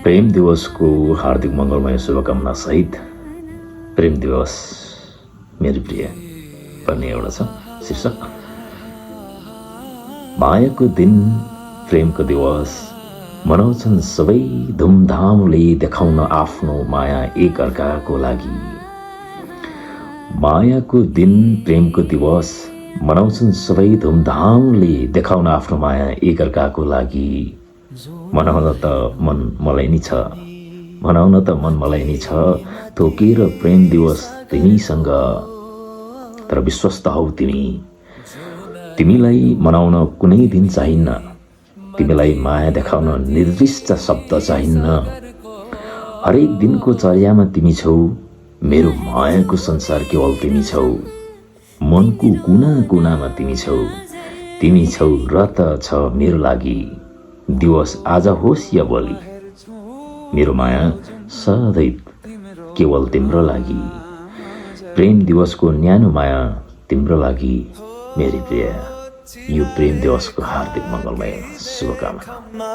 प्रेम दिवसको हार्दिक मङ्गलमय शुभकामना सहित प्रेम दिवस मेरो प्रिय भन्ने एउटा छ शीर्षक। मायाको दिन प्रेमको दिवस मनाउँछन् सबै धुमधामले देखाउन आफ्नो माया एकअर्काको लागि। मायाको दिन प्रेमको दिवस मनाउँछन् सबै धुमधामले देखाउन आफ्नो माया एकअर्काको लागि। मनाउन त मन मलाई नि छ, मनाउन त मन मलाई नि छ, तोकेर प्रेम दिवस तिमीसँग। तर विश्वस्त हौ तिमी, तिमीलाई मनाउन कुनै दिन चाहिन्न, तिमीलाई माया देखाउन निर्दिष्ट शब्द चाहिन्न। हरेक दिनको चर्यामा तिमी छौ, मेरो मायाको संसार केवल तिमी छौ। मनको कुना कुनामा तिमी छौ, तिमी छौ र त छ मेरो लागि। दिवस आज होस् या भोलि, मेरो माया सधैँ केवल तिम्रो लागि। प्रेम दिवसको न्यानो माया तिम्रो लागि मेरी प्रिय। यो प्रेम दिवसको हार्दिक मङ्गलमय शुभकामना।